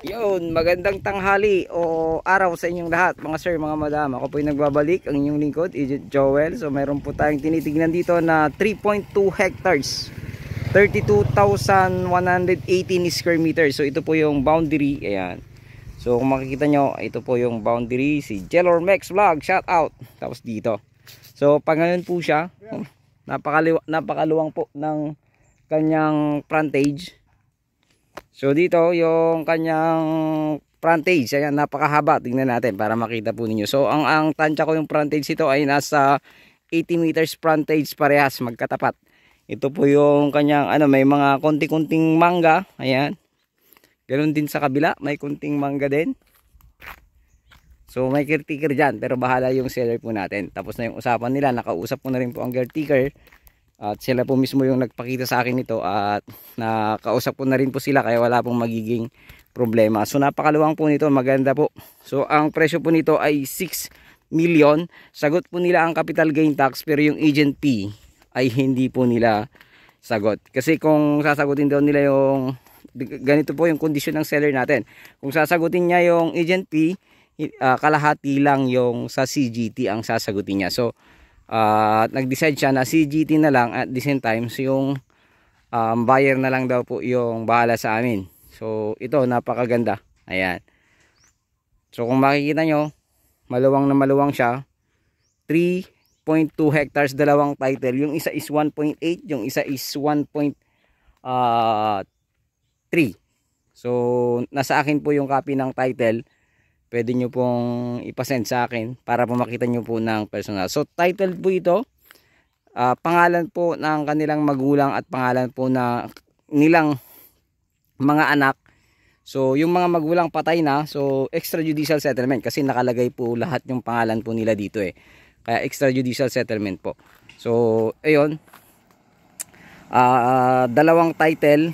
Yun, magandang tanghali o araw sa inyong lahat mga sir, mga madam. Ako po yung nagbabalik, ang inyong lingkod, Agent Joel. So mayroon po tayong tinitignan dito na 3.2 hectares, 32,118 square meters. So ito po yung boundary, ayan. So kung makikita nyo, ito po yung boundary, si Jelormex Vlog, shout out. Tapos dito. So pag ngayon po siya, napakaluwang po ng kanyang frontage. So dito yung kanyang frontage, ayan, napakahaba. Tingnan natin para makita po ninyo. So ang tansya ko yung frontage ito ay nasa 80 meters frontage, parehas magkatapat. Ito po yung kanyang may mga konti-kunting mangga, ayan. Ganoon din sa kabila, may kunting mangga din. So may caretaker dyan, pero bahala yung seller po natin. Tapos na yung usapan nila, nakausap ko na rin po ang caretaker. At sila po mismo yung nagpakita sa akin nito at nakausap ko na rin po sila, kaya wala pong magiging problema. So napakaluwang po nito, maganda po. So ang presyo po nito ay 6 million. Sagot po nila ang capital gain tax, pero yung agent fee ay hindi po nila sagot. Kasi kung sasagutin daw nila yung, ganito po yung kondisyon ng seller natin. Kung sasagutin niya yung agent fee, kalahati lang yung sa CGT ang sasagutin niya. So nag-decide siya na CGT na lang, at the same time yung buyer na lang daw po yung bahala sa amin. So ito napakaganda, ayan. So kung makikita nyo, maluwang na maluwang siya. 3.2 hectares, dalawang title. Yung isa is 1.8, yung isa is 1.3. So nasa akin po yung copy ng title. Pwede nyo pong ipasend sa akin para po makita nyo po ng personal. So title po ito, pangalan po ng kanilang magulang at pangalan po na nilang mga anak. So yung mga magulang patay na, so extrajudicial settlement, kasi nakalagay po lahat yung pangalan po nila dito kaya extrajudicial settlement po. So ayun, dalawang title,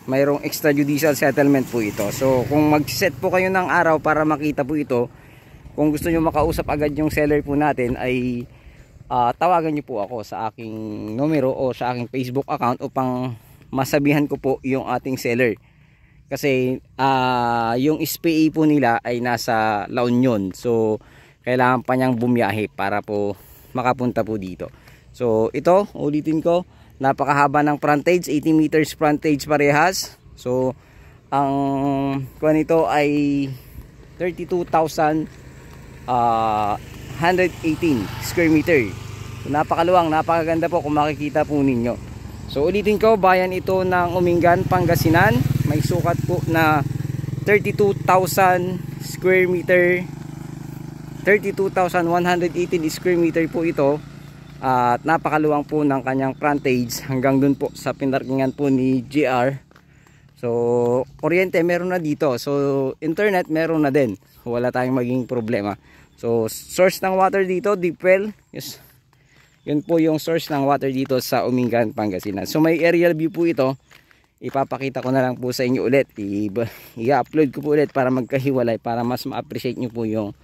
mayroong extrajudicial settlement po ito. So kung mag-set po kayo ng araw para makita po ito, kung gusto nyo makausap agad yung seller po natin, ay tawagan nyo po ako sa aking numero o sa aking Facebook account upang masabihan ko po yung ating seller. Kasi yung SPA po nila ay nasa La Union, so kailangan pa niyang bumiyahe para po makapunta po dito. So ito, ulitin ko, napakahaba ng frontage, 80 meters frontage parehas. So ang kuha nito ay 32,118 square meter. So napakaluwang, napakaganda po kung makikita po ninyo. So ulitin ko, bayan ito ng Umingan, Pangasinan. May sukat po na 32,000 square meter, 32,118 square meter po ito. At napakaluwang po ng kanyang frontage hanggang dun po sa pinarkingan po ni GR. So kuryente meron na dito, so internet meron na din, wala tayong maging problema. So source ng water dito, deep well, yes, yun po yung source ng water dito sa Umingan, Pangasinan. So may aerial view po ito, ipapakita ko na lang po sa inyo ulit, i-upload ko po ulit para magkahiwalay, para mas ma-appreciate nyo po yung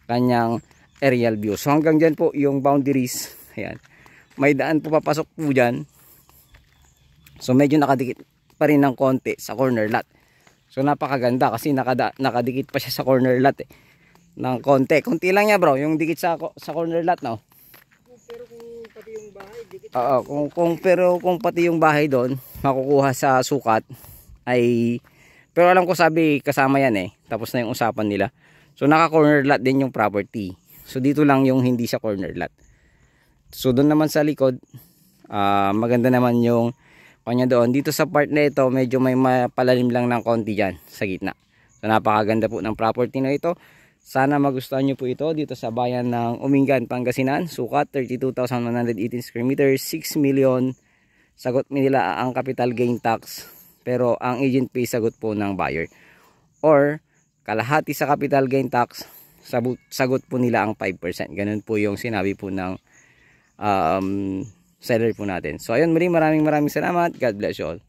kanyang aerial view. So hanggang dyan po yung boundaries. Ayan. May daan po papasok po dyan. So medyo nakadikit pa rin ng konti sa corner lot. So napakaganda kasi nakadikit pa siya sa corner lot ng konti. Konti lang niya bro, yung dikit sa corner lot, no? Pero kung pati yung bahay, dikit. Oo, kung pati yung bahay doon makukuha sa sukat ay, pero alam ko sabi kasama yan tapos na yung usapan nila. So naka corner lot din yung property. So dito lang yung hindi sa corner lot. So doon naman sa likod, maganda naman yung kanya doon. Dito sa part na ito, medyo may palalim lang ng konti dyan sa gitna. So napakaganda po ng property na ito. Sana magustuhan nyo po ito dito sa bayan ng Umingan, Pangasinan. Sukat 32,118 square meters, 6 million. Sagot nila ang capital gain tax, pero ang agent pay sagot po ng buyer. Or kalahati sa capital gain tax, sagot po nila ang 5%. Ganun po yung sinabi po ng seller po natin. So ayun, maraming salamat. God bless you all.